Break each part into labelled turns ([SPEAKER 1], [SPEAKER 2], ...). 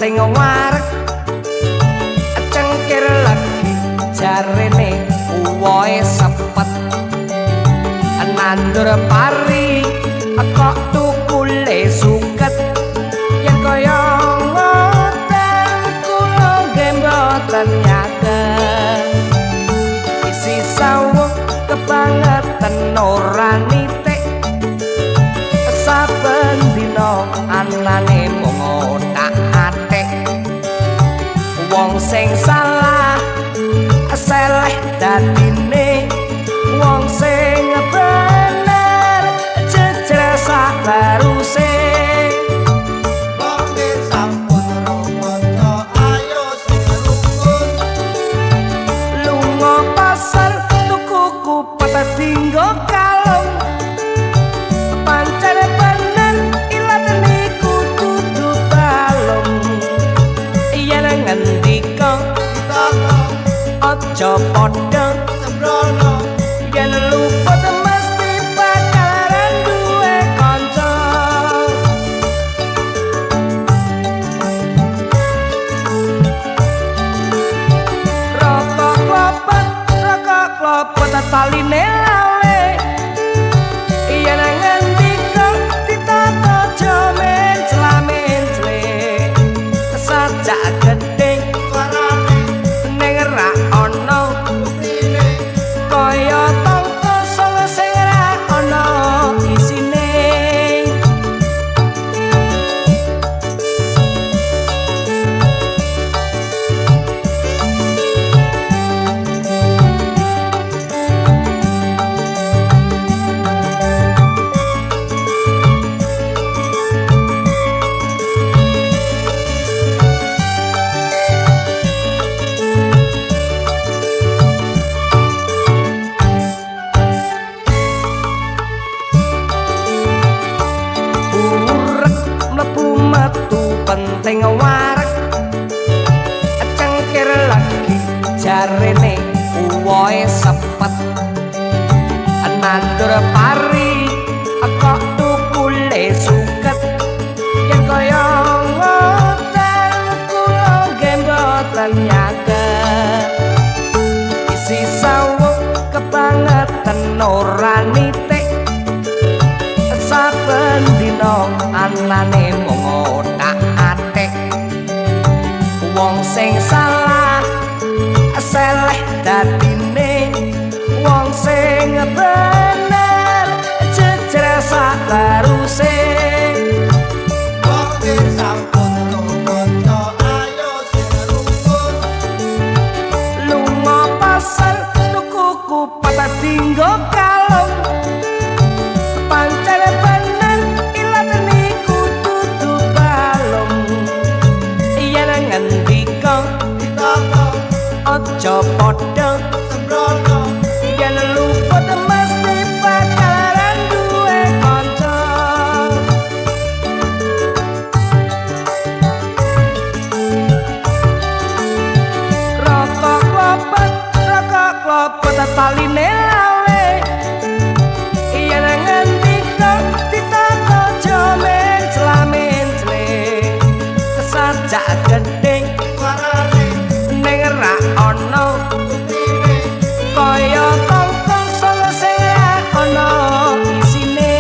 [SPEAKER 1] sing wareg cengkir lagi jarene uwoe sepet nandur pari kok tukule suket yen kaya ngoten kula nggih mboten nyaket isi sawung kebangetan ora nitik saben dina anane mung otak-atik wong sing salah seleh dadine wong sing bener jejer sak baruse
[SPEAKER 2] wong sampun romanto ayo sing rukun
[SPEAKER 1] lunga pasar tuku kupet dinggo kalung pancen bener ilat niku kudu balung yen ngendika
[SPEAKER 2] tata
[SPEAKER 1] aja padha
[SPEAKER 2] sembrono
[SPEAKER 1] yen luput mesti bakalan duwe kanca rokok klopet taline lawe yen ngendika ditata jomen celamen-cle sajak gedhe
[SPEAKER 2] suarane
[SPEAKER 1] ning ra ana
[SPEAKER 2] buktine
[SPEAKER 1] kaya tong kosong sing ra ana isine penting wareg cengkir lagi jarene uwoe sepet nandur pari kok tukule suket yen kaya ngoten kula nggih mboten nyaket isi sawung kebangetan ora nitik saben dina anane mung otak-atik wong sing salah seleh dadine wong sing bener jejer sak baruse
[SPEAKER 2] wong sampun romanto ayo sing rukun
[SPEAKER 1] lunga pasar tuku kupet dinggo kalung pancen bener ilat niku dudu balung yen ngendika
[SPEAKER 2] ditata
[SPEAKER 1] aja padha
[SPEAKER 2] sembrono
[SPEAKER 1] yen luput mesti bakalan duwe kanca rokok klopet taline lawe yen ngendika ditata jomen celamen-cle sajak gedhe
[SPEAKER 2] suarane
[SPEAKER 1] ning ra ana
[SPEAKER 2] buktine
[SPEAKER 1] kaya tong kosong sing ra ana isine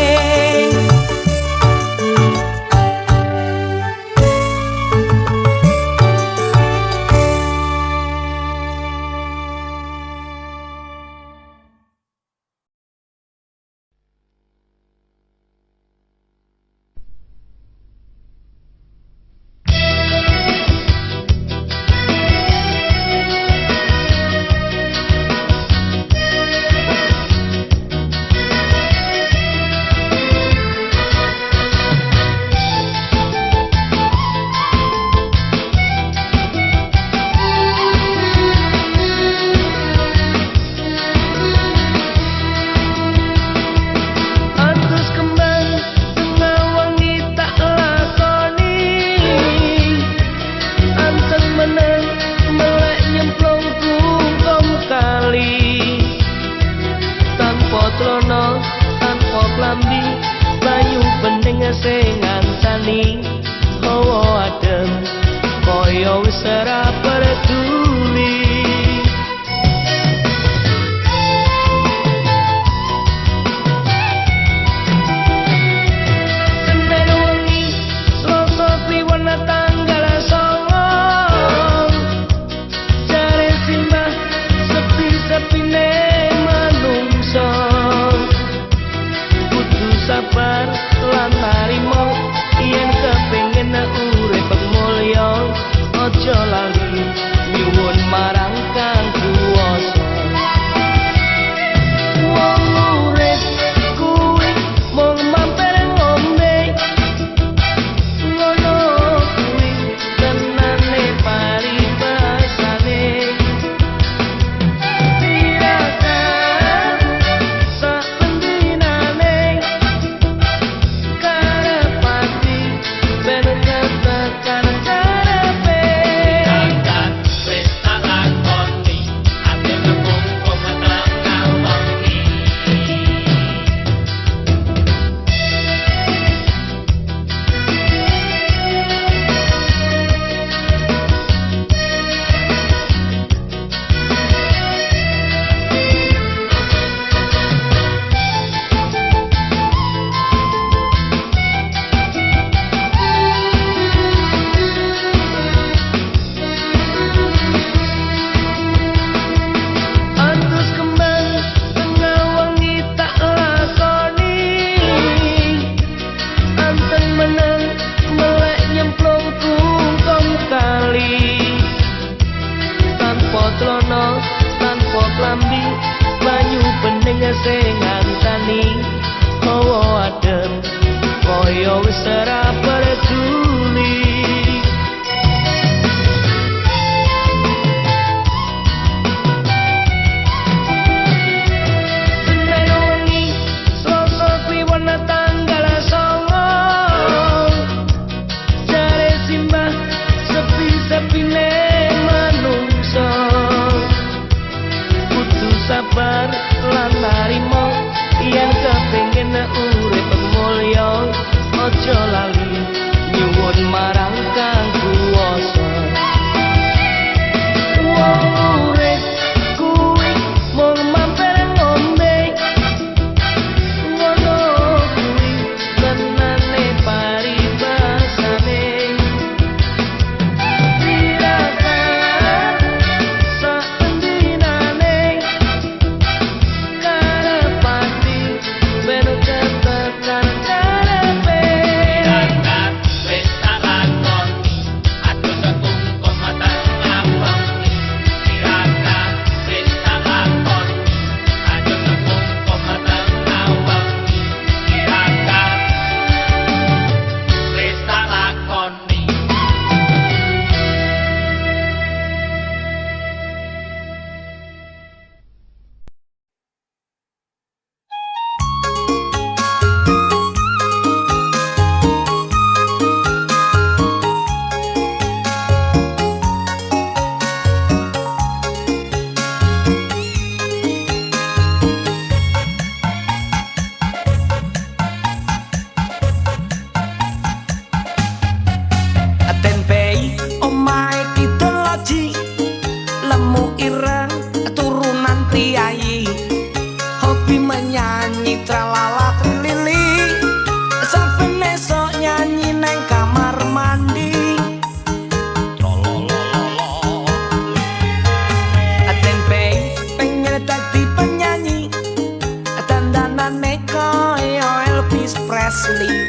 [SPEAKER 1] Presley.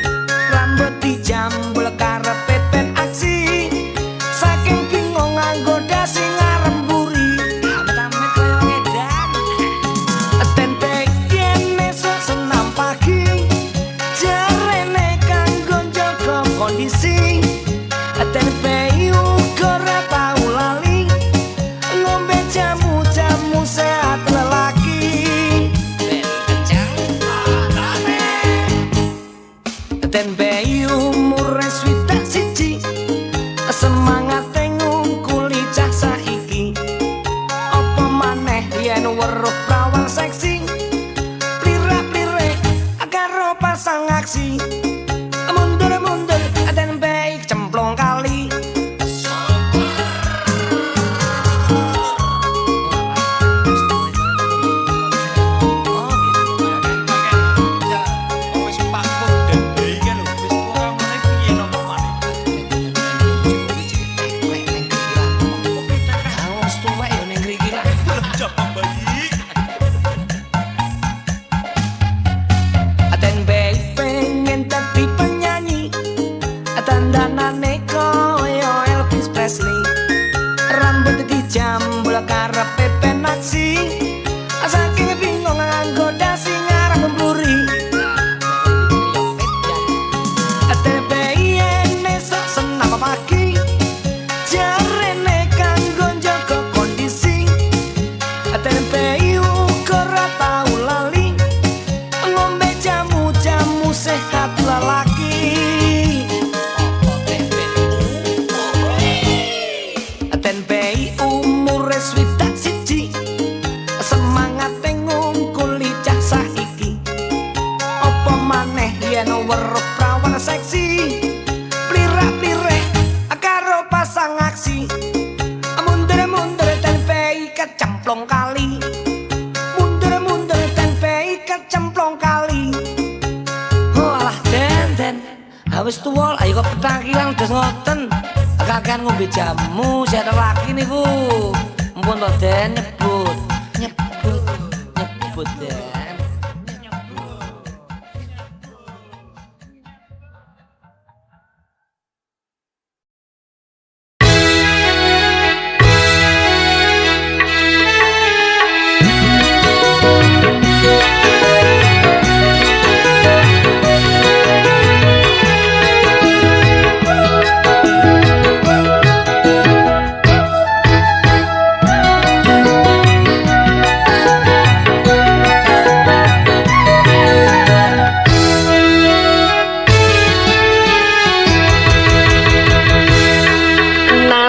[SPEAKER 1] Rambut dijambul karepe ben aksi. Saking bingung nganggo dasi ngarep mburi. Amit-amit koyo edan. Tempe yen esuk senam pagi. Jarene kanggo njaga kondisi. Tempe uga ora tau lali. Ngombe jamu-jamu sehat lelaki. Tempe umure swidak siji. Semangate ngungkuli cah saiki. Apa maneh yen weruh prawan seksi. Plirak-plirik karo pasang aksi. Mundur-mundur tempe cemplung kali. Dandanane koyo Elvis Presley. Rambut dijambul karepe ben aksi. Saking bingung nganggo dasi ngarep mburi. Tempe yen esuk senam pagi. Jarene kanggo njaga kondisi. Tempe uga ora tau lali. Ngombe jamu-jamu sehat lelaki. Tempe umure swidak siji. Semangate ngungkuli cah saiki. Apa maneh yen weruh prawan seksi. Plirak-plirik karo pasang aksi. Mundur-mundur tempe kecemplung kali. Mundur-mundur tempe kecemplung kali. Walah den wis tuwa ayo kok petakilan dos ngoten. Kakean ngombe jamu saya laki niku. Mumpun to Den nyebut Den.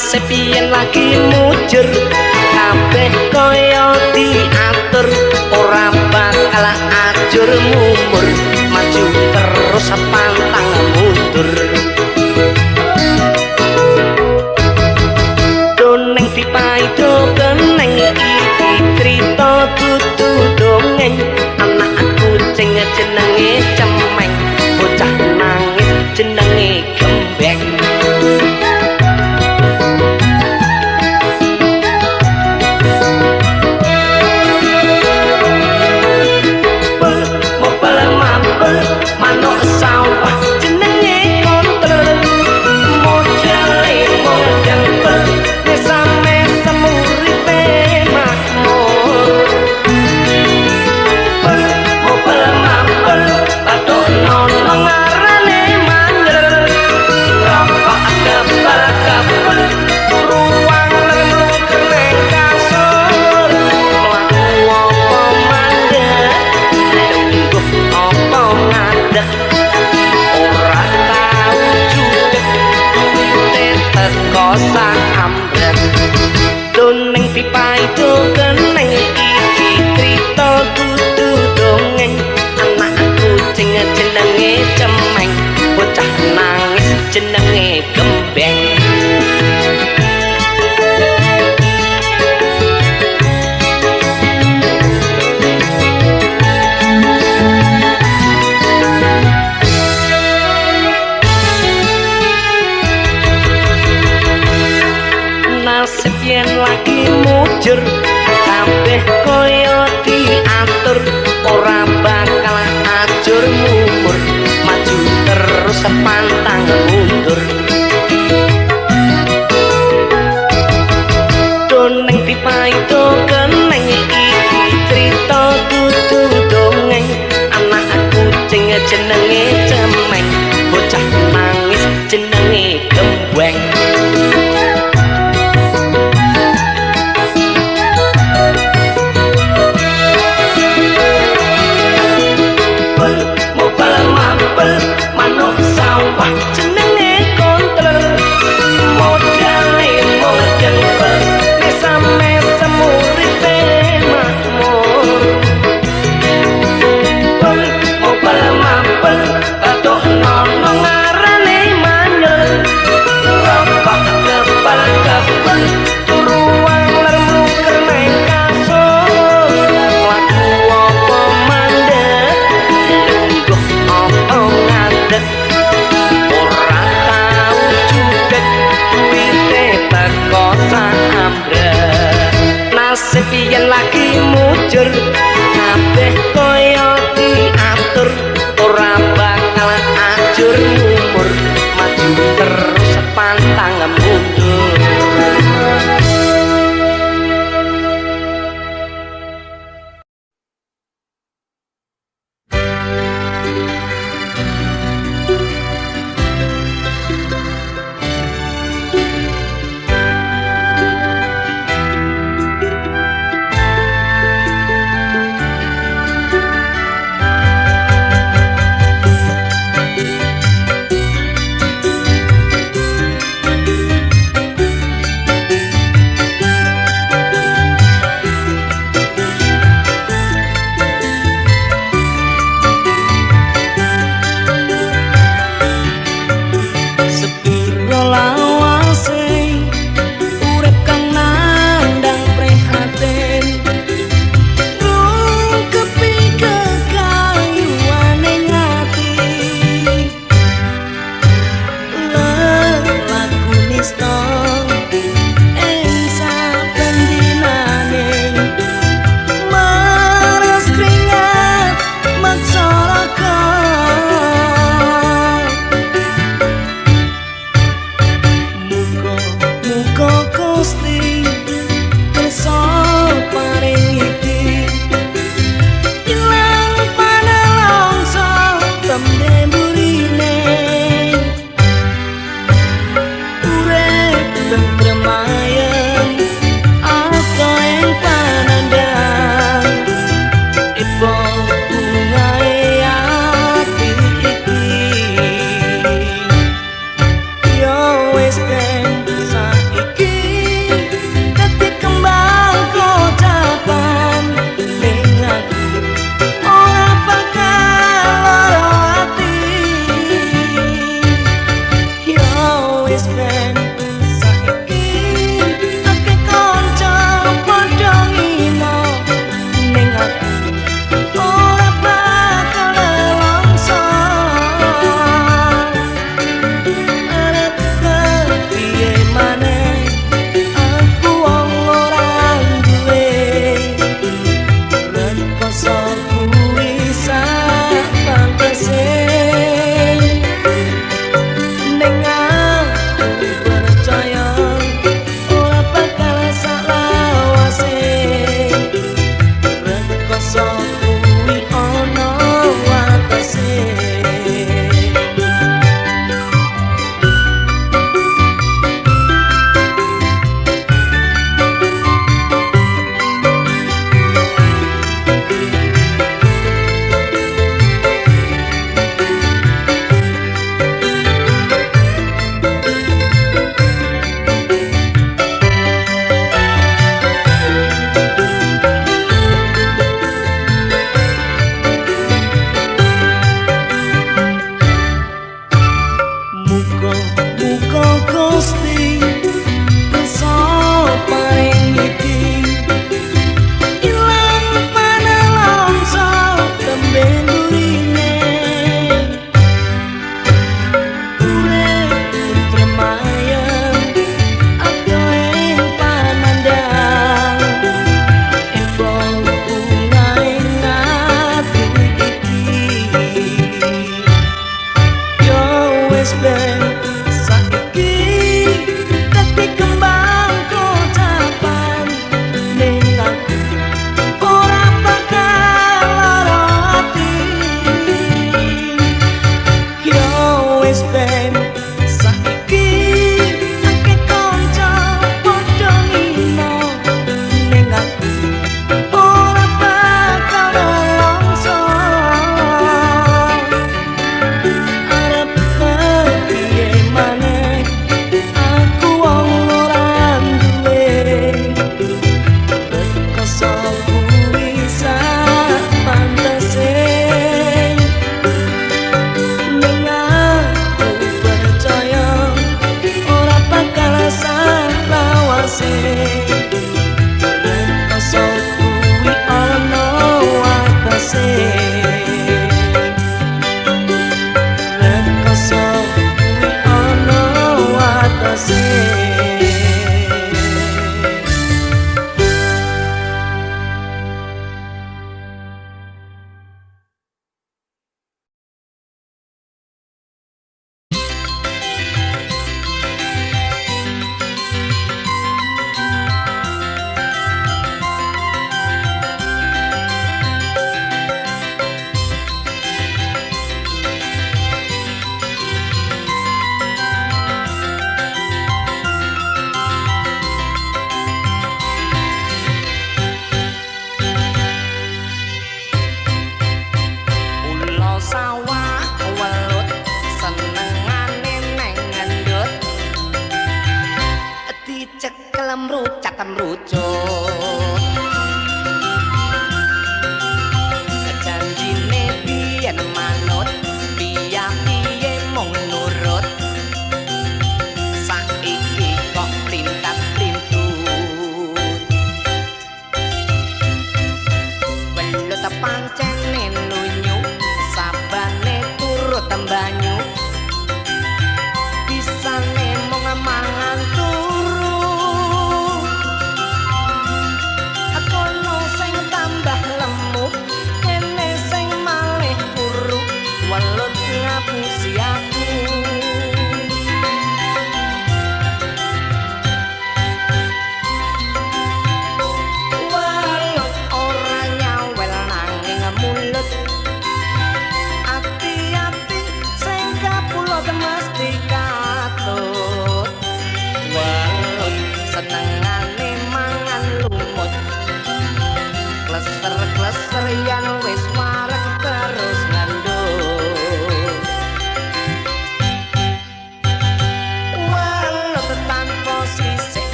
[SPEAKER 1] Sepien lagi mujur kabeh kaya diatur ora bakal ajur mumur maju terus pantang mundur doneng dipaido keneng iki crita dudu dongeng anak kucing jenenge cemeng bocah nangis jenenge gembeng. Jenenge gembeng. Nasib yen lagi mujur kabeh koyo diatur ora bakal ajur mumur maju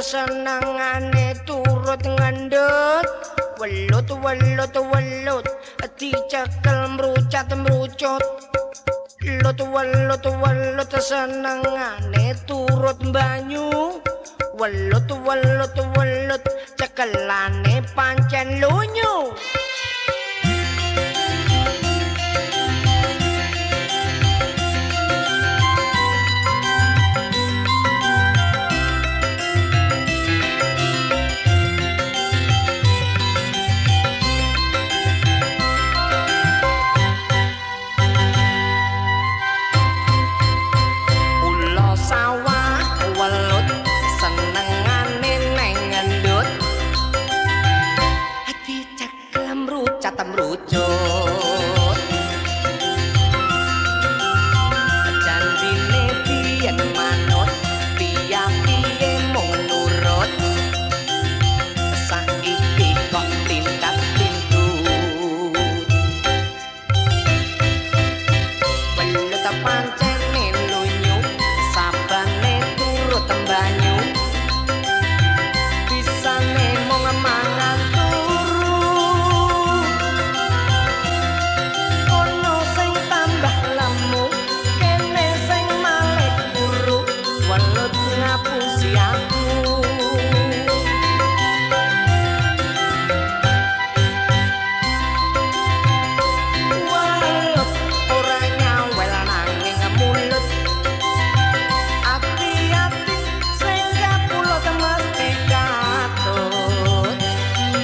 [SPEAKER 3] senengane turut ngandut welut welut welut dicekel mrucat mrucut lut welut welut senengane turut banyu welut welut welut cekelane pancen lunyu. banyu bisane mung mangan turu kono sing tambah lemu kene sing malih turu welut ngapusi aku welut ora nyawel nanging mulut ati-ati sing kapulot mesti katut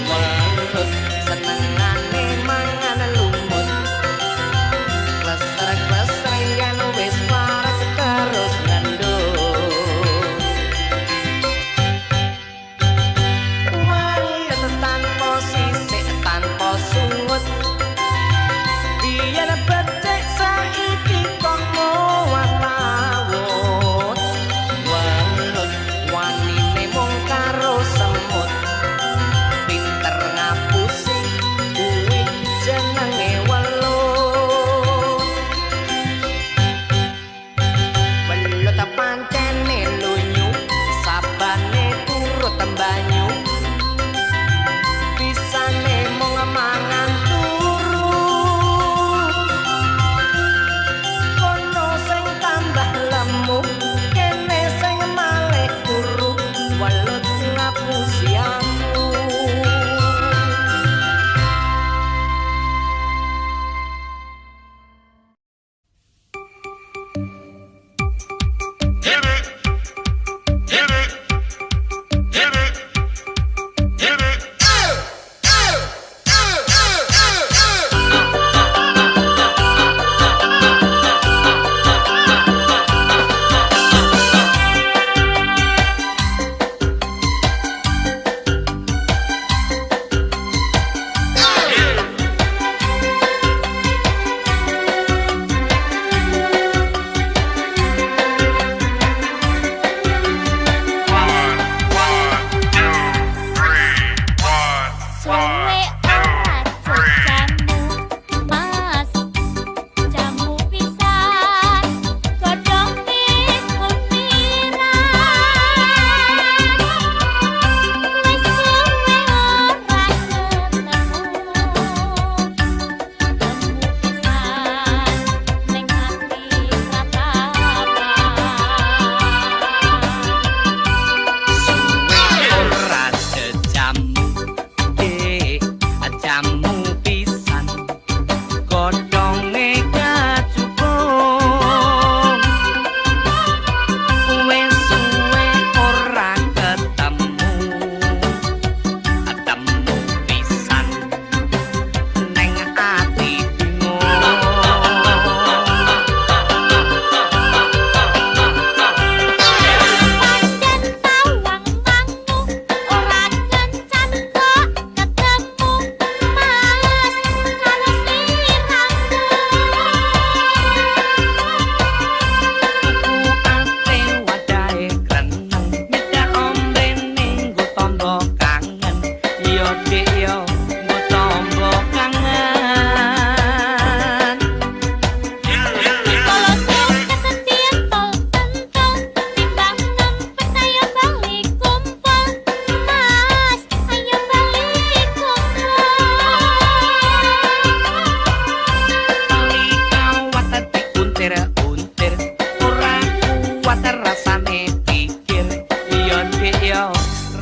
[SPEAKER 3] welut senengane mangan lumut kleser-kleser yen wis waras terus ngandut welut tanpa sisik tanpa sungut biyen becik saiki kok muwat-awut welut wanine mung karo semut pinter ngapusi kuwi jenenge welut welut pancene lunyu sabane turut banyu bisane mung mangan turu kono sing tambah lemu kene sing malih turu welut ngapusi aku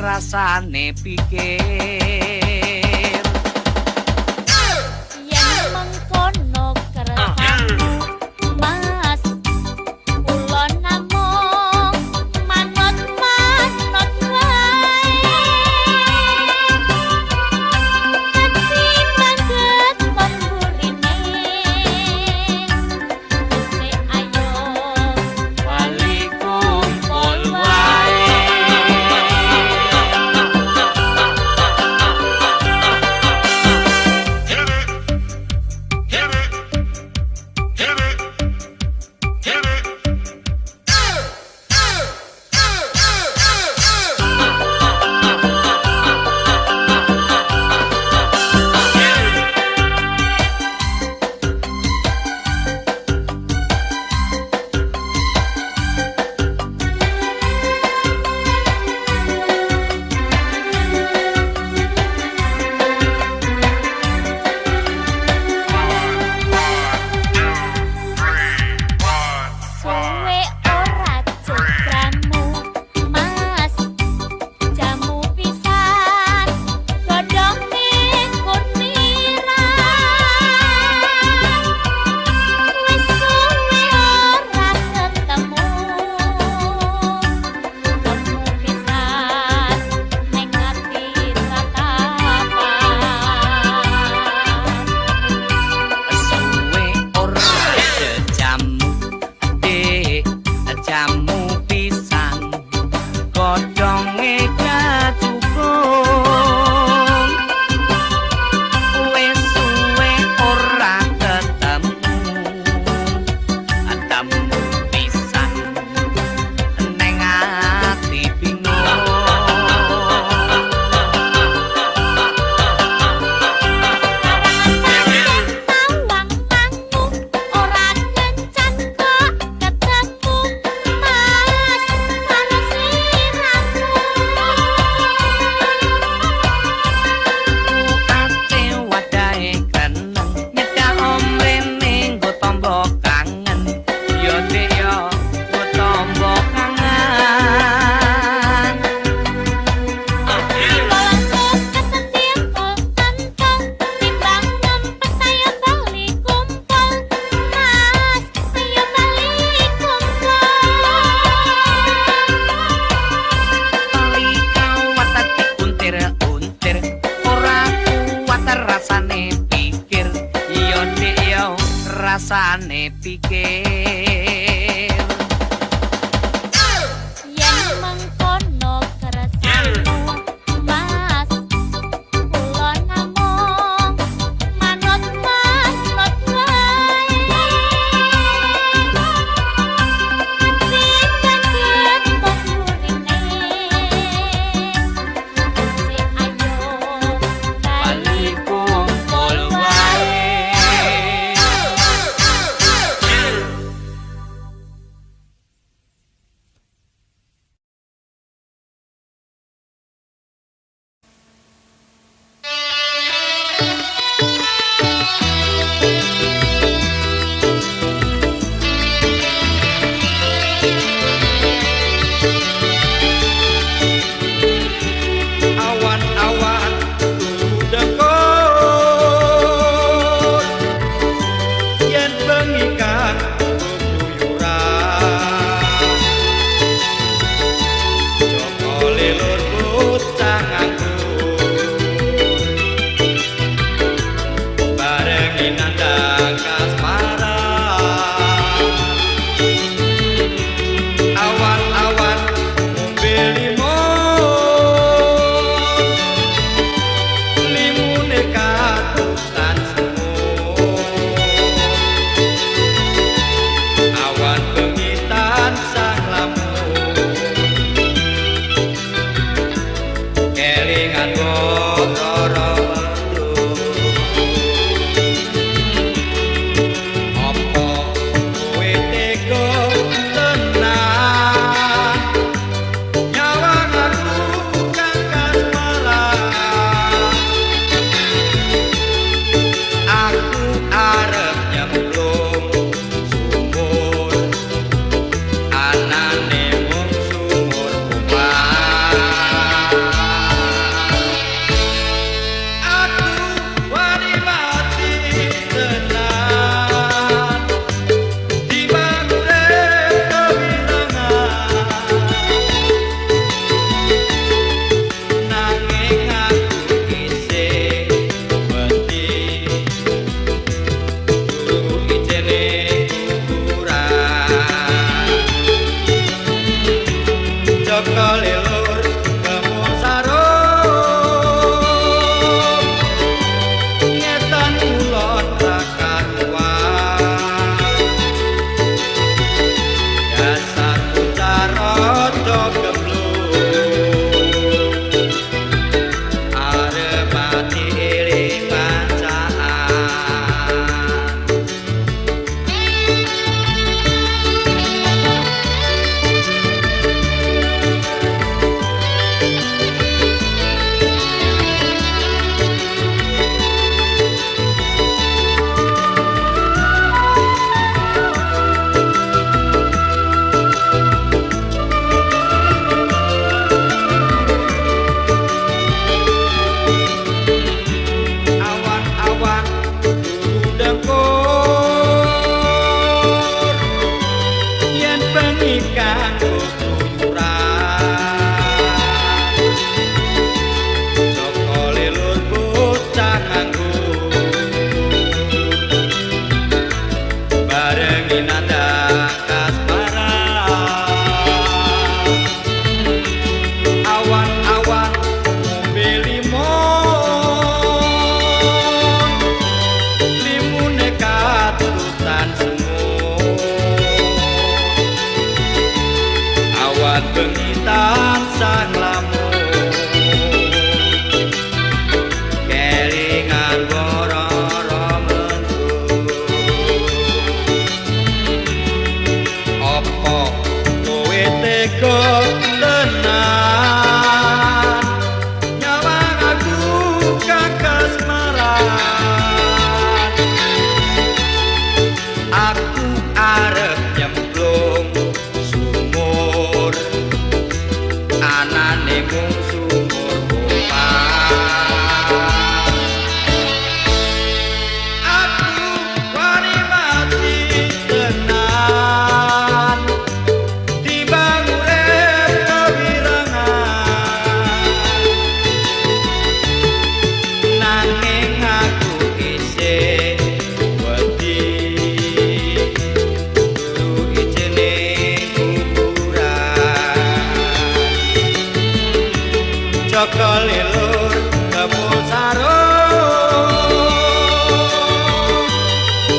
[SPEAKER 3] rasane pikir
[SPEAKER 4] yen mengkono keresamu mas kula namung manut-manut wae dadi banget pemburine sik ayo
[SPEAKER 3] bali kumpul wae godhonge kacukung wis suwe ora ketemu atamu pisan neng ati bingung
[SPEAKER 4] tawang mangu ora kencan kok ketemu mas karo sliramu
[SPEAKER 3] ate wadahe keneng nyedak omrene nggo tombo kangen yo dek yo nggo tombo kangen
[SPEAKER 4] langsung kesetir kok kantong timbang ngempet ayo bali kumpul mas ayo bali kumpul
[SPEAKER 3] Tali kawat ati untir-untir ora kuat rasane pikir yo dek yo rasane pikir
[SPEAKER 4] yen mengkono keresamu mas kula namung manut-manut wae dicaget pemurine si ayo bali kumpul wae
[SPEAKER 2] Awan-awan udekon yen bengi kang bubuyuran Joko lelur bocah nganggur barengi nandang kasmaran awan-awan ngombe limune katusan semut awan bengi tansah lamun kelingan botoro opo kowe tega tenan nyawang aku kang kasmaran aku arep nyemplung sumur anane mung sumur kumbang aku wani mati tenan di bangre kewirangan nanging aku isih wedi turu ijene kuburan Joko lelur kemur sarung ngetan ulon ra karuan dasar bocah rada gemblung arep mati eling bacaan
[SPEAKER 3] anane mung sumur kompak. Aku wani mati tenan timbang urip kewirangan, nanging aku isih wedi turu ijene kuburan. Jaka lelur kebul sarung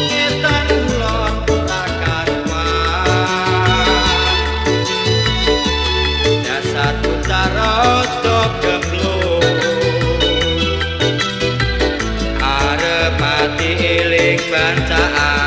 [SPEAKER 3] ngetan ulon ora karuan, jasad utarada gemblung arep mati eling bancaan.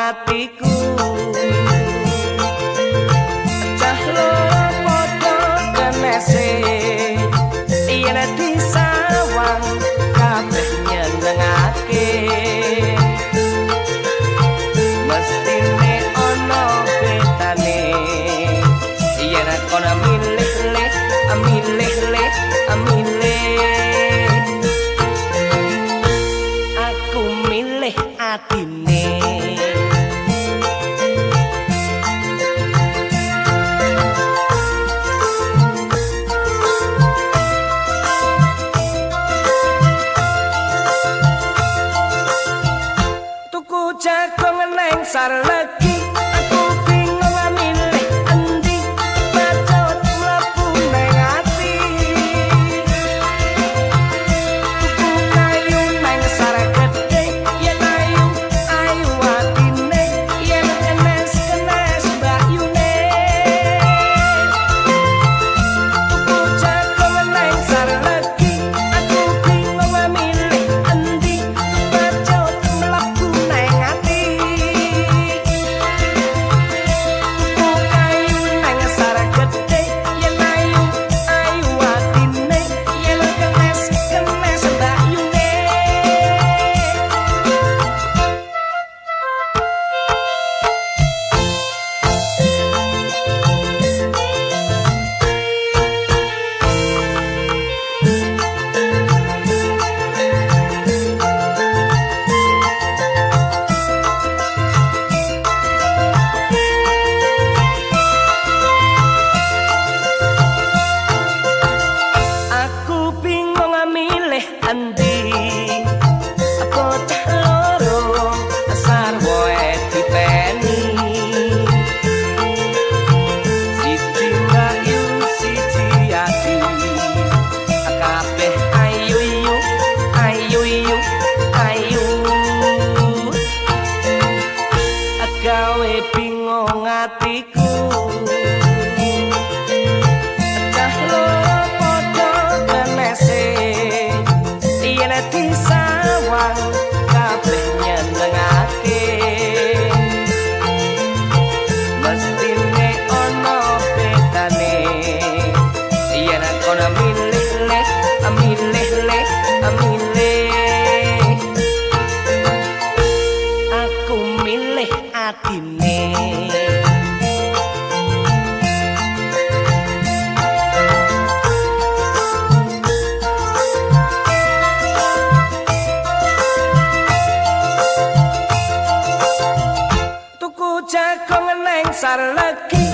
[SPEAKER 3] atiku cah loro padha kenese yen disawang kabeh nyenengake mestine ana betane yen kono milih-lih milih-lih milih aku milih atine tuku jagung neng Sarlegi aku bingung milih endi bacot mlebu neng ati tuku kayu neng Sargede yen ayu ayu atine yen kenes-kenes mbayune tuku jagung neng Sarlegi aku bingung milih endi bacot mlebu neng ati tuku kayu neng Sargede yen ayu ayu atine yen kenes-kenes mbayune aku bingung milih endi bocah loro sarwa dipeni siji ayu siji ati kabeh ayu yu ayu yu ayu gawe bingung atiku cah loro padha kenese yen disawang kabeh nyenengake mestine ana betane yen kono milih-lih milih-lih milih aku milih atine tuku jagung neng Sarlegi